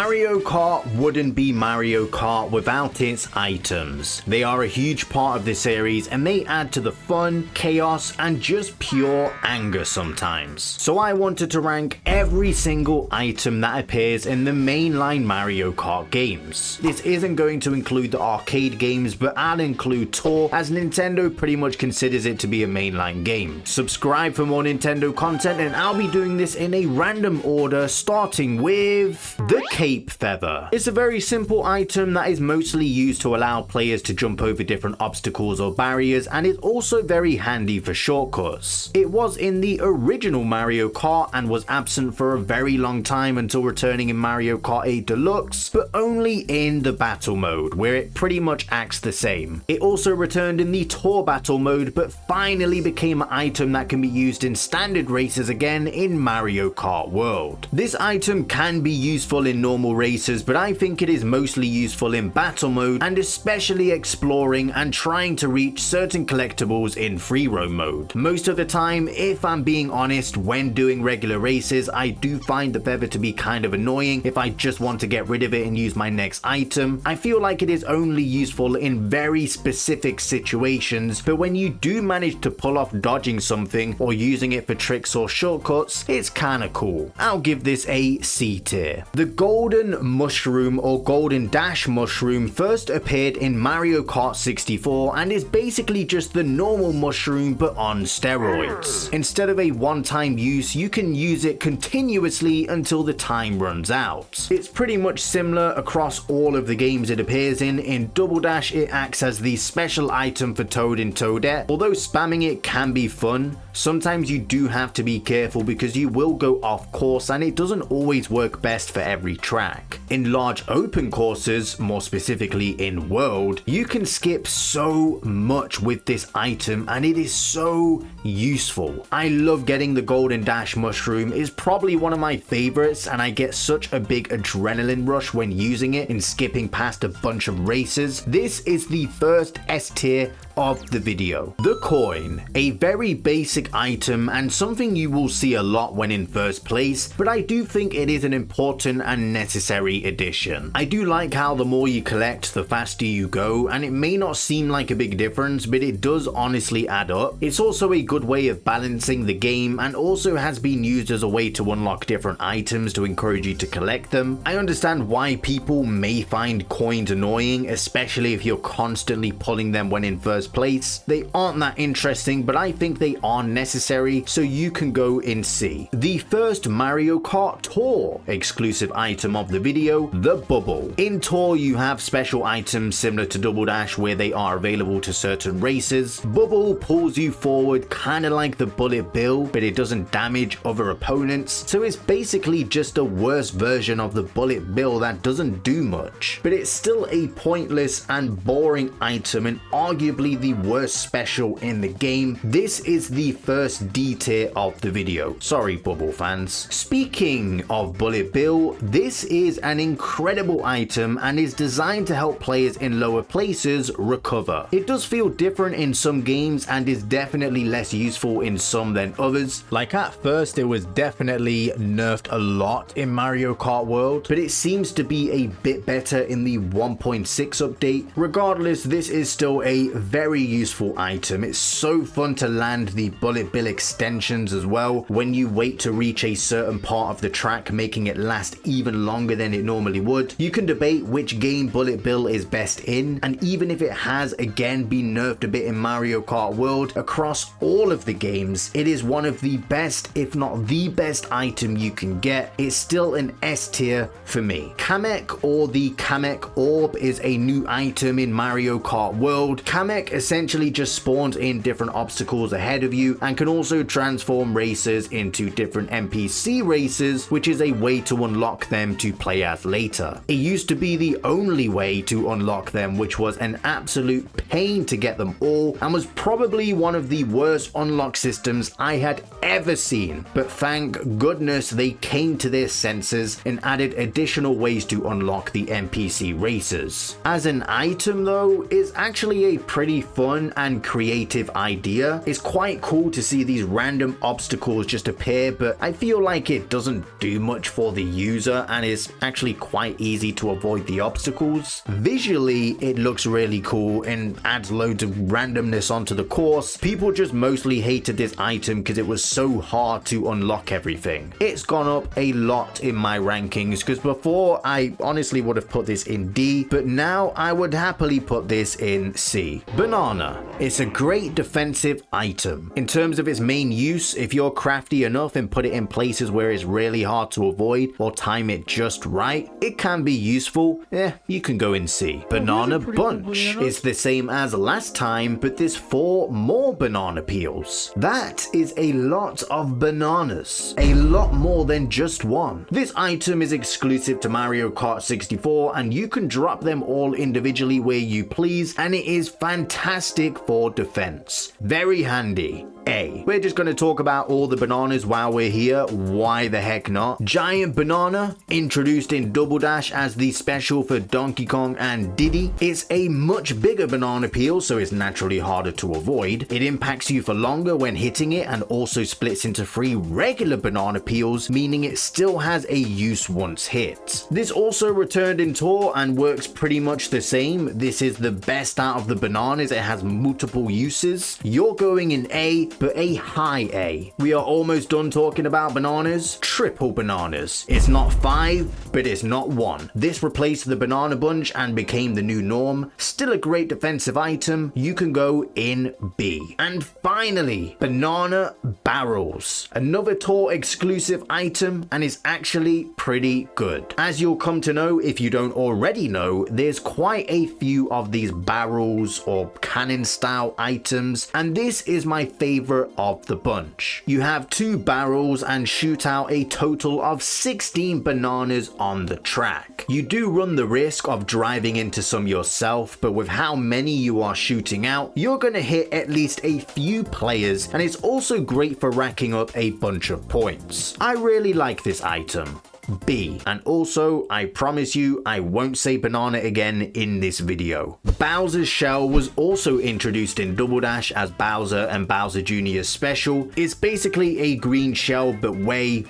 Mario Kart wouldn't be Mario Kart without its items. They are a huge part of the series and they add to the fun, chaos, and just pure anger sometimes. So I wanted to rank every single item that appears in the mainline Mario Kart games. This isn't going to include the arcade games, but I'll include Tour as Nintendo pretty much considers it to be a mainline game. Subscribe for more Nintendo content and I'll be doing this in a random order, starting with the Cape Feather. It's a very simple item that is mostly used to allow players to jump over different obstacles or barriers, and is also very handy for shortcuts. It was in the original Mario Kart and was absent for a very long time until returning in Mario Kart 8 Deluxe, but only in the battle mode, where it pretty much acts the same. It also returned in the Tour battle mode, but finally became an item that can be used in standard races again in Mario Kart World. This item can be useful in normal races, but I think it is mostly useful in battle mode and especially exploring and trying to reach certain collectibles in free roam mode. Most of the time, if I'm being honest, when doing regular races, I do find the feather to be kind of annoying if I just want to get rid of it and use my next item. I feel like it is only useful in very specific situations, but when you do manage to pull off dodging something or using it for tricks or shortcuts, it's kinda cool. I'll give this a C tier. The golden mushroom or golden dash mushroom first appeared in Mario Kart 64 and is basically just the normal mushroom but on steroids. Instead of a one-time use, you can use it continuously until the time runs out. It's pretty much similar across all of the games it appears in. In Double Dash, it acts as the special item for Toad and Toadette. Although spamming it can be fun, sometimes you do have to be careful because you will go off course and it doesn't always work best for every track. In large open courses, more specifically in World, you can skip so much with this item and it is so useful. I love getting the golden dash mushroom. Is probably one of my favorites and I get such a big adrenaline rush when using it and skipping past a bunch of races. This is the first S tier of the video. The coin, a very basic item and something you will see a lot when in first place, but I do think it is an important and necessary addition. I do like how the more you collect, the faster you go, and it may not seem like a big difference, but it does honestly add up. It's also a good way of balancing the game and also has been used as a way to unlock different items to encourage you to collect them. I understand why people may find coins annoying, especially if you're constantly pulling them when in first place. They aren't that interesting, but I think they are necessary, so you can go in C. The first Mario Kart Tour exclusive item of the video, the bubble. In Tour, you have special items similar to Double Dash where they are available to certain races. Bubble pulls you forward kind of like the bullet bill, but it doesn't damage other opponents, so it's basically just a worse version of the bullet bill that doesn't do much. But it's still a pointless and boring item and arguably the worst special in the game. This is the first D tier of the video. Sorry, Bubble fans. Speaking of bullet bill, this is an incredible item and is designed to help players in lower places recover. It does feel different in some games and is definitely less useful in some than others. Like at first it was definitely nerfed a lot in Mario Kart World, but it seems to be a bit better in the 1.6 update. Regardless, this is still a very useful item. It's so fun to land the bullet bill extensions as well when you wait to reach a certain part of the track, making it last even longer than it normally would. You can debate which game bullet bill is best in, and even if it has again been nerfed a bit in Mario Kart World, across all of the games, it is one of the best, if not the best item you can get. It's still an S tier for me. Kamek, or the Kamek Orb, is a new item in Mario Kart World. Kamek essentially just spawns in different obstacles ahead of you and can also transform racers into different NPC races, which is a way to unlock them to play as later. It used to be the only way to unlock them, which was an absolute pain to get them all and was probably one of the worst unlock systems I had ever seen. But thank goodness they came to their senses and added additional ways to unlock the NPC races. As an item though, it's actually a pretty fun and creative idea. It's quite cool to see these random obstacles just appear, but I feel like it doesn't do much for the user and is actually quite easy to avoid the obstacles. Visually, it looks really cool and adds loads of randomness onto the course. People just mostly hated this item because it was so hard to unlock everything. It's gone up a lot in my rankings because before I honestly would have put this in D, but now I would happily put this in C. Banana. It's a great defensive item. In terms of its main use, if you're crafty enough and put it in places where it's really hard to avoid or time it just right, it can be useful. You can go in C. Banana Bunch is the same as last time, but there's 4 more banana peels. That is a lot of bananas. A lot more than just one. This item is exclusive to Mario Kart 64 and you can drop them all individually where you please, and it is fantastic for defense. Very handy. A. We're just going to talk about all the bananas while we're here. Why the heck not? Giant Banana, introduced in Double Dash as the special for Donkey Kong and Diddy. It's a much bigger banana peel, so it's naturally harder to avoid. It impacts you for longer when hitting it and also splits into 3 regular banana peels, meaning it still has a use once hit. This also returned in Tour and works pretty much the same. This is the best out of the bananas. It has multiple uses. You're going in A, but a high A. We are almost done talking about bananas. Triple bananas. It's not 5, but it's not 1. This replaced the banana bunch and became the new norm. Still a great defensive item. You can go in B. And finally, banana barrels. Another Tour exclusive item and is actually pretty good. As you'll come to know if you don't already know, there's quite a few of these barrels or cannon style items, and this is my favorite of the bunch. You have 2 barrels and shoot out a total of 16 bananas on the track. You do run the risk of driving into some yourself, but with how many you are shooting out, you're gonna hit at least a few players, and it's also great for racking up a bunch of points. I really like this item. B. And also, I promise you, I won't say banana again in this video. Bowser's Shell was also introduced in Double Dash as Bowser and Bowser Jr.'s Special. It's basically a green shell, but way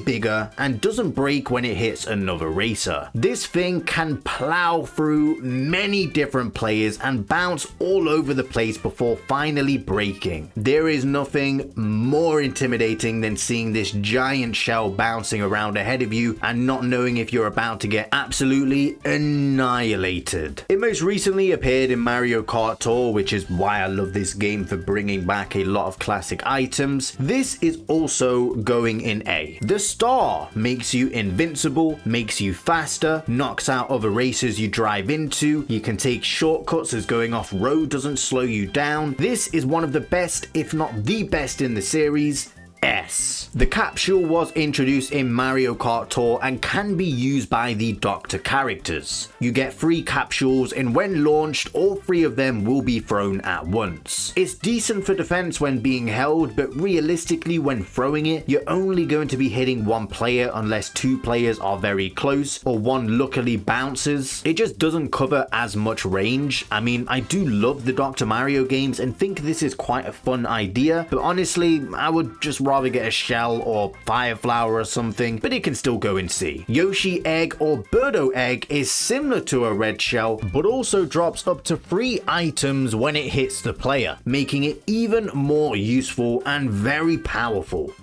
bigger and doesn't break when it hits another racer. This thing can plow through many different players and bounce all over the place before finally breaking. There is nothing more intimidating than seeing this giant shell bouncing around ahead of you and not knowing if you're about to get absolutely annihilated. It most recently appeared in Mario Kart Tour, which is why I love this game for bringing back a lot of classic items. This is also going in A. The star makes you invincible, makes you faster, knocks out other racers you drive into. You can take shortcuts as going off road doesn't slow you down. This is one of the best, if not the best in the series. S. The capsule was introduced in Mario Kart Tour and can be used by the Doctor characters. You get 3 capsules and when launched, all 3 of them will be thrown at once. It's decent for defense when being held, but realistically when throwing it, you're only going to be hitting 1 player unless 2 players are very close or 1 luckily bounces. It just doesn't cover as much range. I mean, I do love the Dr. Mario games and think this is quite a fun idea, but honestly, I would just rather get a shell or fire flower or something, but it can still go in C. Yoshi egg or Birdo egg is similar to a red shell, but also drops up to 3 items when it hits the player, making it even more useful and very powerful.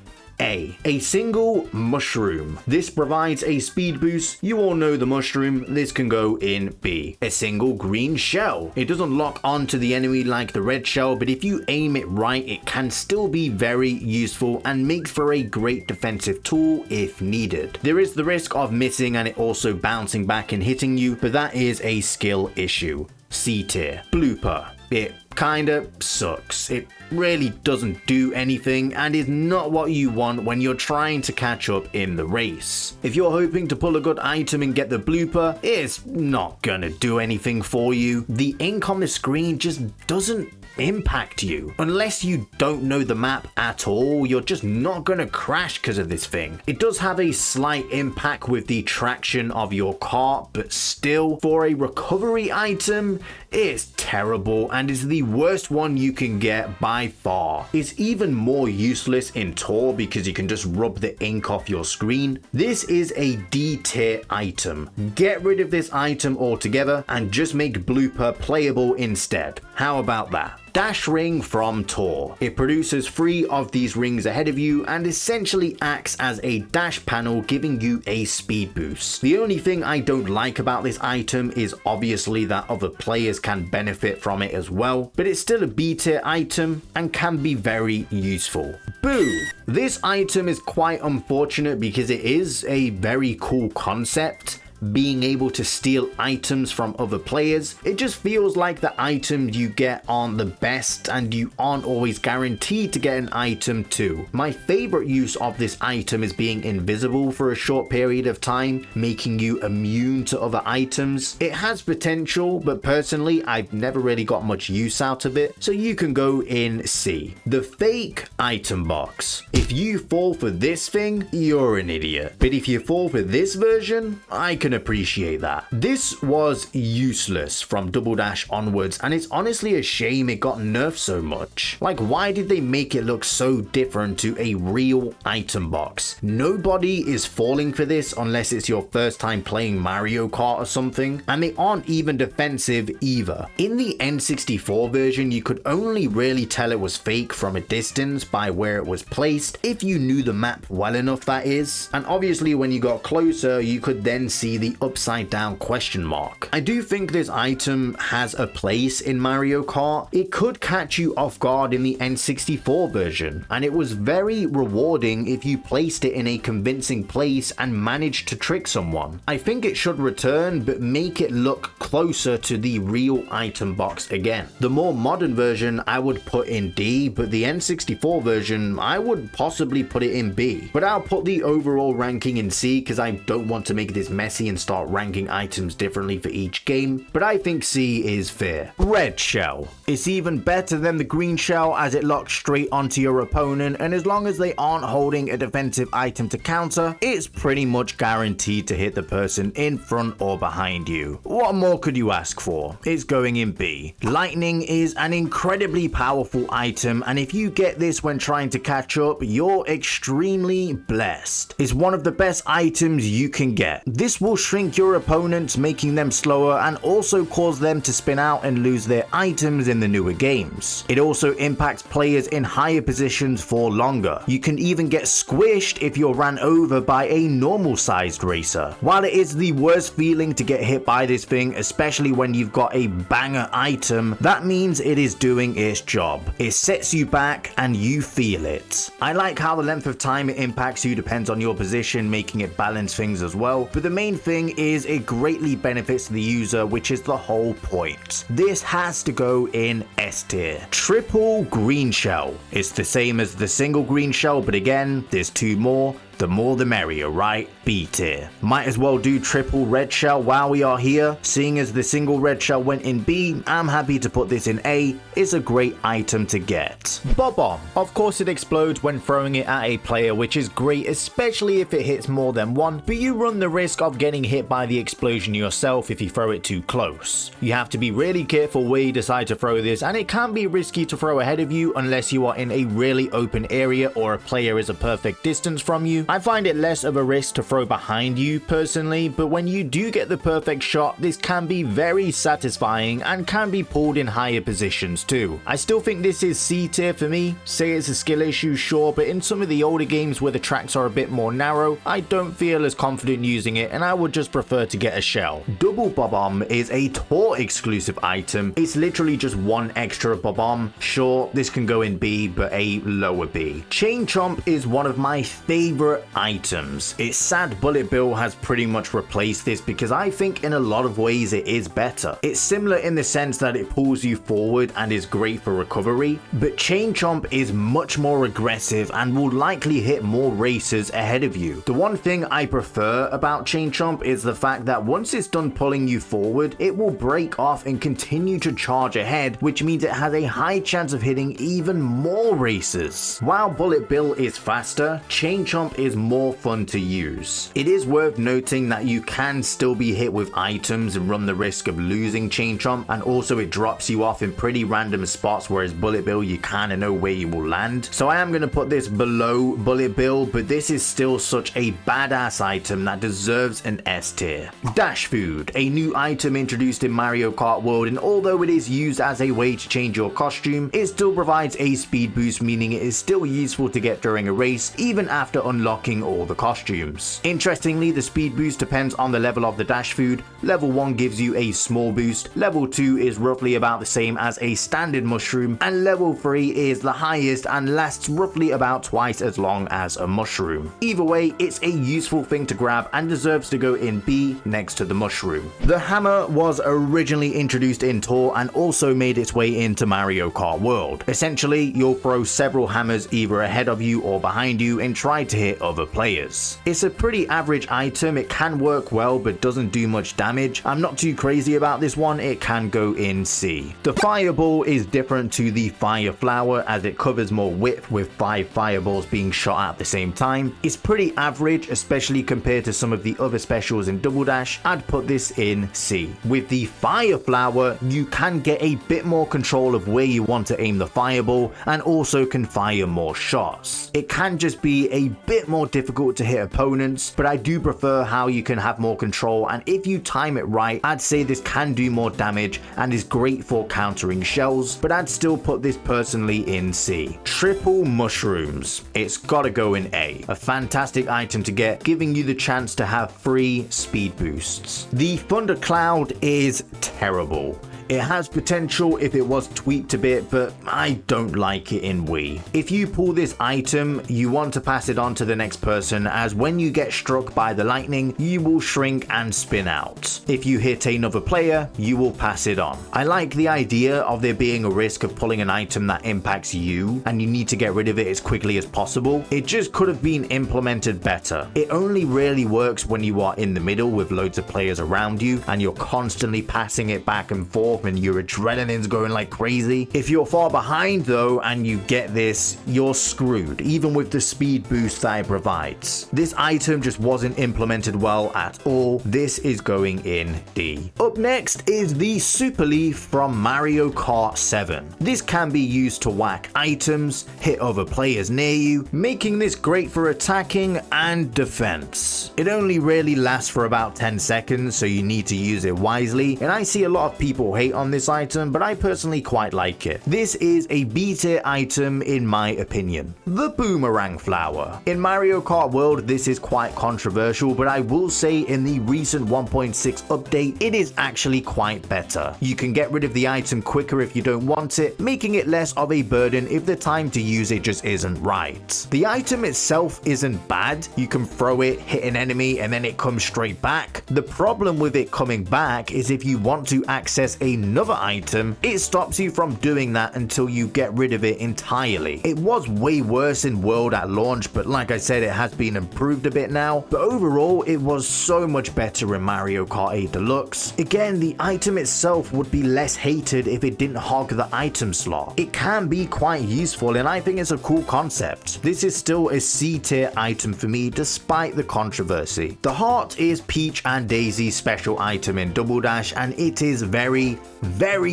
A single mushroom. This provides a speed boost. You all know the mushroom. This can go in B. A single green shell. It doesn't lock onto the enemy like the red shell, but if you aim it right, it can still be very useful and makes for a great defensive tool if needed. There is the risk of missing and it also bouncing back and hitting you, but that is a skill issue. C tier. Blooper. It kinda sucks. It really doesn't do anything and is not what you want when you're trying to catch up in the race. If you're hoping to pull a good item and get the blooper, it's not gonna do anything for you. The ink on the screen just doesn't impact you. Unless you don't know the map at all, you're just not gonna crash because of this thing. It does have a slight impact with the traction of your cart, but still, for a recovery item, it's terrible and is the worst one you can get by far. It's even more useless in Tour because you can just rub the ink off your screen. This is a D tier item. Get rid of this item altogether and just make blooper playable instead. How about that? Dash ring from Tour. It produces 3 of these rings ahead of you and essentially acts as a dash panel, giving you a speed boost. The only thing I don't like about this item is obviously that other players can benefit from it as well, but it's still a B tier item and can be very useful. Boo! This item is quite unfortunate because it is a very cool concept. Being able to steal items from other players, it just feels like the items you get aren't the best and you aren't always guaranteed to get an item too. My favorite use of this item is being invisible for a short period of time, making you immune to other items. It has potential, but personally I've never really got much use out of it, so you can go in C. The fake item box. If you fall for this thing, you're an idiot. But if you fall for this version, I can appreciate that. This was useless from Double Dash onwards, and it's honestly a shame it got nerfed so much. Like, why did they make it look so different to a real item box? Nobody is falling for this unless it's your first time playing Mario Kart or something, and they aren't even defensive either. In the N64 version, you could only really tell it was fake from a distance by where it was placed, if you knew the map well enough, that is. And obviously when you got closer, you could then see the upside down question mark. I do think this item has a place in Mario Kart. It could catch you off guard in the N64 version, and it was very rewarding if you placed it in a convincing place and managed to trick someone. I think it should return, but make it look closer to the real item box again. The more modern version I would put in D, but the N64 version I would possibly put it in B. But I'll put the overall ranking in C because I don't want to make this messy and start ranking items differently for each game, but I think C is fair. Red shell. It's even better than the green shell as it locks straight onto your opponent, and as long as they aren't holding a defensive item to counter, it's pretty much guaranteed to hit the person in front or behind you. What more could you ask for? It's going in B. Lightning is an incredibly powerful item, and if you get this when trying to catch up, you're extremely blessed. It's one of the best items you can get. This will shrink your opponents, making them slower, and also cause them to spin out and lose their items in the newer games. It also impacts players in higher positions for longer. You can even get squished if you're ran over by a normal sized racer. While it is the worst feeling to get hit by this thing, especially when you've got a banger item, that means it is doing its job. It sets you back and you feel it. I like how the length of time it impacts you depends on your position, making it balance things as well, but the main thing is it greatly benefits the user, which is the whole point. This has to go in S tier. Triple green shell. It's the same as the single green shell, but again, there's 2 more. The more the merrier, right? B tier. Might as well do triple red shell while we are here. Seeing as the single red shell went in B, I'm happy to put this in A. It's a great item to get. Bob-omb. Of course it explodes when throwing it at a player, which is great, especially if it hits more than one, but you run the risk of getting hit by the explosion yourself if you throw it too close. You have to be really careful where you decide to throw this, and it can be risky to throw ahead of you unless you are in a really open area or a player is a perfect distance from you. I find it less of a risk to throw behind you personally, but when you do get the perfect shot, this can be very satisfying and can be pulled in higher positions too. I still think this is C tier for me. Say it's a skill issue, sure, but in some of the older games where the tracks are a bit more narrow, I don't feel as confident using it, and I would just prefer to get a shell. Double bob-omb is a Tour exclusive item. It's literally just 1 extra bob-omb. Sure, this can go in B, but a lower B. Chain chomp is one of my favorite extra items. It's sad Bullet Bill has pretty much replaced this because I think in a lot of ways it is better. It's similar in the sense that it pulls you forward and is great for recovery, but Chain Chomp is much more aggressive and will likely hit more racers ahead of you. The one thing I prefer about Chain Chomp is the fact that once it's done pulling you forward, it will break off and continue to charge ahead, which means it has a high chance of hitting even more racers. While Bullet Bill is faster, Chain Chomp is more fun to use. It is worth noting that you can still be hit with items and run the risk of losing Chain Chomp, and also it drops you off in pretty random spots, whereas Bullet Bill you kind of know where you will land. So I am going to put this below Bullet Bill, but this is still such a badass item that deserves an S tier. Dash Food, a new item introduced in Mario Kart World, and although it is used as a way to change your costume, it still provides a speed boost, meaning it is still useful to get during a race even after unlocking all the costumes. Interestingly, the speed boost depends on the level of the Dash Food. Level 1 gives you a small boost, level 2 is roughly about the same as a standard mushroom, and level 3 is the highest and lasts roughly about twice as long as a mushroom. Either way, it's a useful thing to grab and deserves to go in B next to the mushroom. The hammer was originally introduced in Tour and also made its way into Mario Kart World. Essentially, you'll throw several hammers either ahead of you or behind you and try to hit other players. It's a pretty average item, it can work well but doesn't do much damage. I'm not too crazy about this one, it can go in C. The fireball is different to the fire flower as it covers more width with 5 fireballs being shot at the same time. It's pretty average, especially compared to some of the other specials in Double Dash. I'd put this in C. With the fire flower, you can get a bit more control of where you want to aim the fireball and also can fire more shots. It can just be a bit more difficult to hit opponents, but I do prefer how you can have more control, and if you time it right, I'd say this can do more damage and is great for countering shells, but I'd still put this personally in C. Triple mushrooms. It's gotta go in A. A fantastic item to get, giving you the chance to have 3 speed boosts. The Thundercloud is terrible. It has potential if it was tweaked a bit, but I don't like it in Wii. If you pull this item, you want to pass it on to the next person, as when you get struck by the lightning, you will shrink and spin out. If you hit another player, you will pass it on. I like the idea of there being a risk of pulling an item that impacts you, and you need to get rid of it as quickly as possible. It just could have been implemented better. It only really works when you are in the middle with loads of players around you, and you're constantly passing it back and forth and your adrenaline's going like crazy. If you're far behind though and you get this, you're screwed, even with the speed boost that it provides. This item just wasn't implemented well at all. This is going in D. Up next is the Super Leaf from Mario Kart 7. This can be used to whack items, hit other players near you, making this great for attacking and defense. It only really lasts for about 10 seconds, so you need to use it wisely, and I see a lot of people hate on this item, but I personally quite like it. This is a B tier item in my opinion. The Boomerang Flower. In Mario Kart World, this is quite controversial, but I will say in the recent 1.6 update, it is actually quite better. You can get rid of the item quicker if you don't want it, making it less of a burden if the time to use it just isn't right. The item itself isn't bad. You can throw it, hit an enemy, and then it comes straight back. The problem with it coming back is if you want to access another item, it stops you from doing that until you get rid of it entirely. It was way worse in World at launch, but like I said, it has been improved a bit now, but overall it was so much better in Mario Kart 8 Deluxe. Again, the item itself would be less hated if it didn't hog the item slot. It can be quite useful, and I think it's a cool concept. This is still a C tier item for me despite the controversy. The heart is Peach and Daisy's special item in Double Dash, and it is very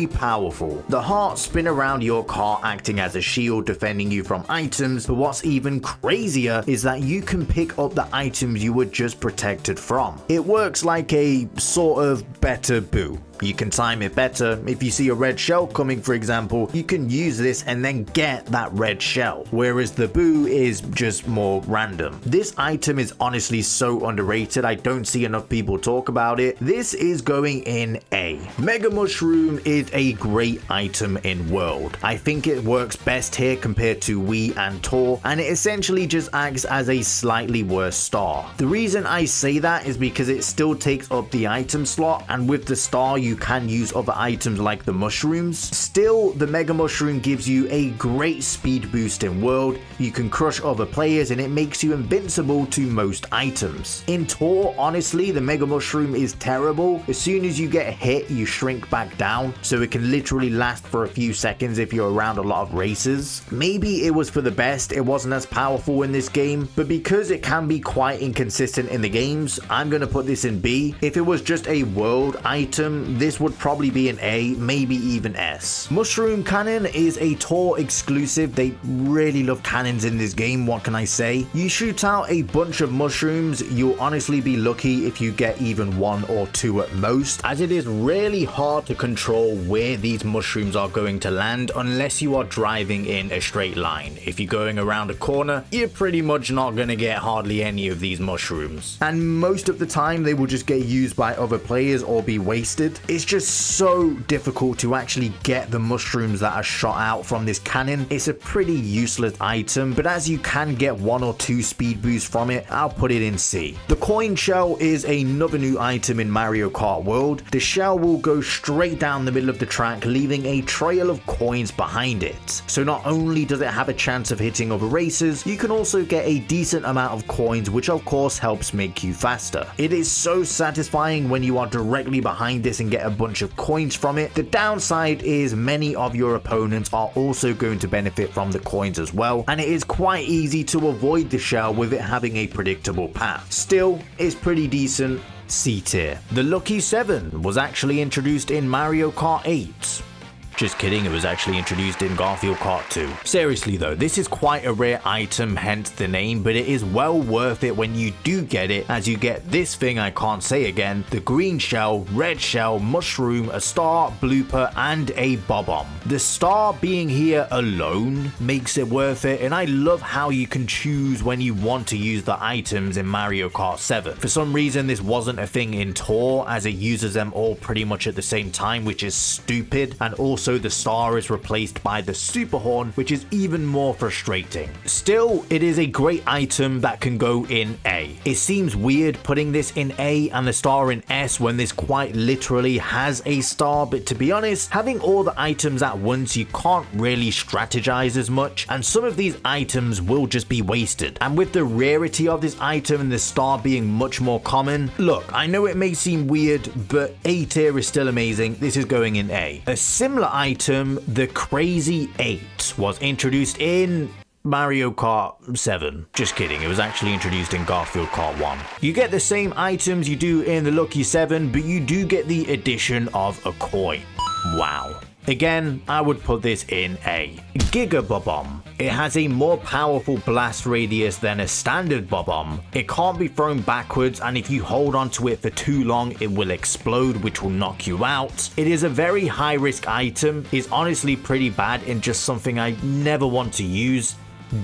powerful. The hearts spin around your car acting as a shield defending you from items, but what's even crazier is that you can pick up the items you were just protected from. It works like a sort of better Boo. You can time it better. If you see a red shell coming, for example, you can use this and then get that red shell, whereas the boo is just more random. This item is honestly so underrated. I don't see enough people talk about it. This is going in A. Mega Mushroom is a great item in World. I think it works best here compared to Wii and Tor, and it essentially just acts as a slightly worse star. The reason I say that is because it still takes up the item slot, and with the star you can use other items like the mushrooms. Still, the Mega Mushroom gives you a great speed boost in World. You can crush other players and it makes you invincible to most items. In Tor, honestly, the Mega Mushroom is terrible. As soon as you get hit, you shrink back down, so it can literally last for a few seconds if you're around a lot of races. Maybe it was for the best, it wasn't as powerful in this game, but because it can be quite inconsistent in the games, I'm gonna put this in B. If it was just a World item, this would probably be an A, maybe even S. Mushroom Cannon is a Tor exclusive. They really love cannons in this game, what can I say? You shoot out a bunch of mushrooms, you'll honestly be lucky if you get even one or two at most, as it is really hard to control where these mushrooms are going to land unless you are driving in a straight line. If you're going around a corner, you're pretty much not going to get hardly any of these mushrooms. And most of the time they will just get used by other players or be wasted. It's just so difficult to actually get the mushrooms that are shot out from this cannon. It's a pretty useless item, but as you can get one or two speed boosts from it, I'll put it in C. The coin shell is another new item in Mario Kart World. The shell will go straight down the middle of the track, leaving a trail of coins behind it. So not only does it have a chance of hitting other racers, you can also get a decent amount of coins, which of course helps make you faster. It is so satisfying when you are directly behind this and get a bunch of coins from it. The downside is many of your opponents are also going to benefit from the coins as well, and it is quite easy to avoid the shell with it having a predictable path. Still, it's pretty decent. C tier. The Lucky 7 was actually introduced in Mario Kart 8. Just kidding, it was actually introduced in Garfield Kart 2. Seriously though, this is quite a rare item, hence the name, but it is well worth it when you do get it, as you get this thing I can't say again, the green shell, red shell, mushroom, a star, blooper, and a bob-omb. The star being here alone makes it worth it, and I love how you can choose when you want to use the items in Mario Kart 7. For some reason this wasn't a thing in Tor, as it uses them all pretty much at the same time, which is stupid, and also the star is replaced by the super horn, which is even more frustrating. Still, it is a great item that can go in A. It seems weird putting this in A and the star in S when this quite literally has a star, but to be honest, having all the items at once, you can't really strategize as much, and some of these items will just be wasted. And with the rarity of this item and the star being much more common, look, I know it may seem weird, but A tier is still amazing. This is going in A. A similar item, the Crazy 8, was introduced in Mario Kart 7. Just kidding, it was actually introduced in Garfield Kart 1. You get the same items you do in the Lucky 7, but you do get the addition of a coin. Wow. Again, I would put this in A. Giga Bob-omb. It has a more powerful blast radius than a standard Bob-omb. It can't be thrown backwards, and if you hold onto it for too long, it will explode, which will knock you out. It is a very high risk item. It's honestly pretty bad and just something I never want to use.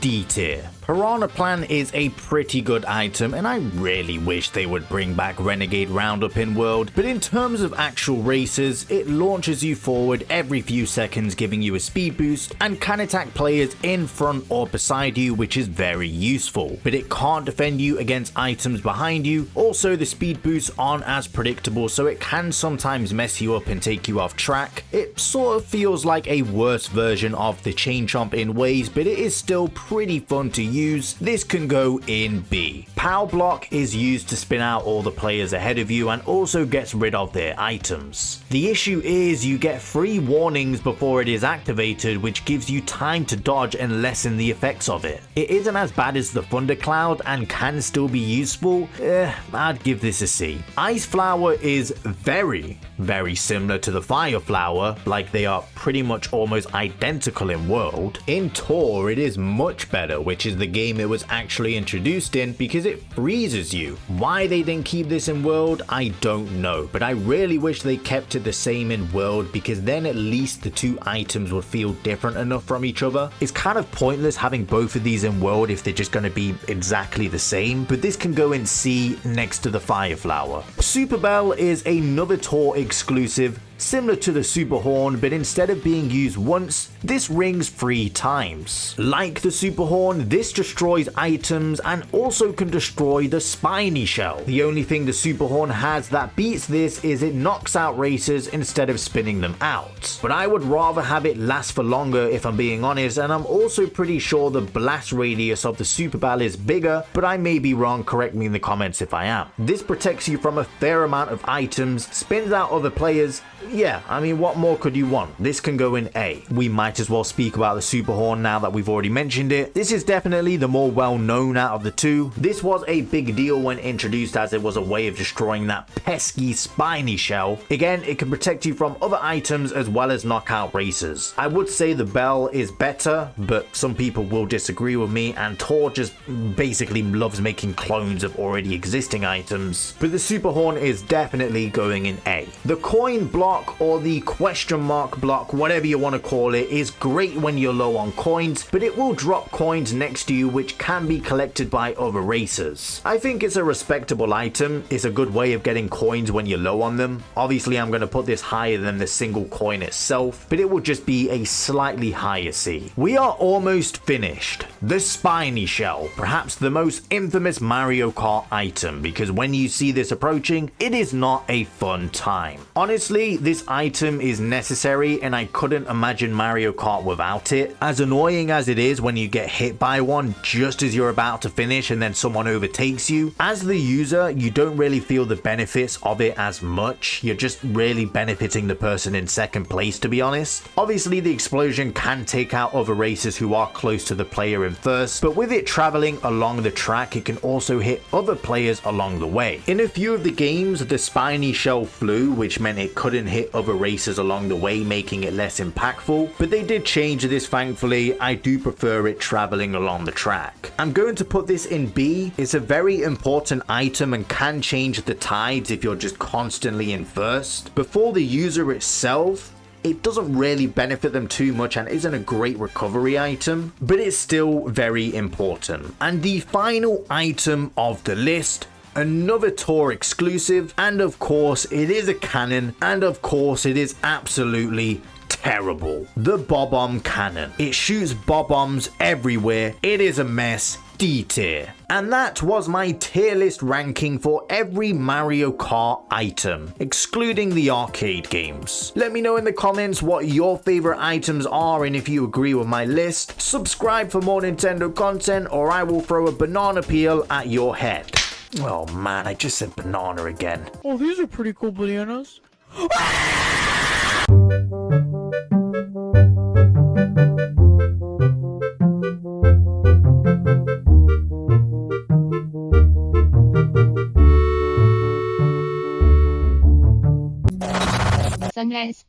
D tier. Piranha Plant is a pretty good item, and I really wish they would bring back Renegade Roundup in World, but in terms of actual races, it launches you forward every few seconds, giving you a speed boost, and can attack players in front or beside you, which is very useful, but it can't defend you against items behind you. Also, the speed boosts aren't as predictable, so it can sometimes mess you up and take you off track. It sort of feels like a worse version of the Chain Chomp in ways, but it is still pretty fun to use. This can go in B. Power Block is used to spin out all the players ahead of you and also gets rid of their items. The issue is you get 3 warnings before it is activated, which gives you time to dodge and lessen the effects of it. It isn't as bad as the Thundercloud and can still be useful. I'd give this a C. Ice Flower is very similar to the Fire Flower, like they are pretty much almost identical in World. In Tor, it is much better, which is the the game it was actually introduced in because it freezes you. Why they didn't keep this in World, I don't know, but I really wish they kept it the same in World because then at least the two items would feel different enough from each other. It's kind of pointless having both of these in World if they're just going to be exactly the same, but this can go in C next to the Fire Flower. Super Bell is another tour exclusive, similar to the Super Horn, but instead of being used once, this rings 3 times. Like the Super Horn, this destroys items and also can destroy the spiny shell. The only thing the Super Horn has that beats this is it knocks out racers instead of spinning them out. But I would rather have it last for longer if I'm being honest, and I'm also pretty sure the blast radius of the Super Bell is bigger, but I may be wrong, correct me in the comments if I am. This protects you from a fair amount of items, spins out other players. Yeah, I mean, what more could you want? This can go in A. We might as well speak about the Super Horn now that we've already mentioned it. This is definitely the more well-known out of the two. This was a big deal when introduced as it was a way of destroying that pesky spiny shell. Again, it can protect you from other items as well as knock out racers. I would say the Bell is better, but some people will disagree with me, and Tor just basically loves making clones of already existing items. But the Super Horn is definitely going in A. The coin block or the question mark block, whatever you want to call it, is great when you're low on coins, but it will drop coins next to you which can be collected by other racers. I think it's a respectable item. It's a good way of getting coins when you're low on them. Obviously I'm going to put this higher than the single coin itself, but it will just be a slightly higher C. We are almost finished. The spiny shell, perhaps the most infamous Mario Kart item, because when you see this approaching, it is not a fun time. Honestly, this item is necessary and I couldn't imagine Mario Kart without it. As annoying as it is when you get hit by one just as you're about to finish and then someone overtakes you, as the user you don't really feel the benefits of it as much. You're just really benefiting the person in second place, to be honest. Obviously the explosion can take out other racers who are close to the player in first, but with it traveling along the track it can also hit other players along the way. In a few of the games the spiny shell flew, which meant it couldn't hit other racers along the way, making it less impactful, but they did change this thankfully. I do prefer it traveling along the track. I'm going to put this in B. It's a very important item and can change the tides if you're just constantly in first. But for the user itself, it doesn't really benefit them too much and isn't a great recovery item, but it's still very important. And the final item of the list, another tour exclusive, and of course it is a cannon, and of course it is absolutely terrible. The Bob-omb cannon. It shoots Bob-ombs everywhere. It is a mess. D tier. And that was my tier list ranking for every Mario Kart item, excluding the arcade games. Let me know in the comments what your favorite items are and if you agree with my list. Subscribe for more Nintendo content or I will throw a banana peel at your head. Oh man, I just said banana again. Oh, these are pretty cool bananas. Sunrise.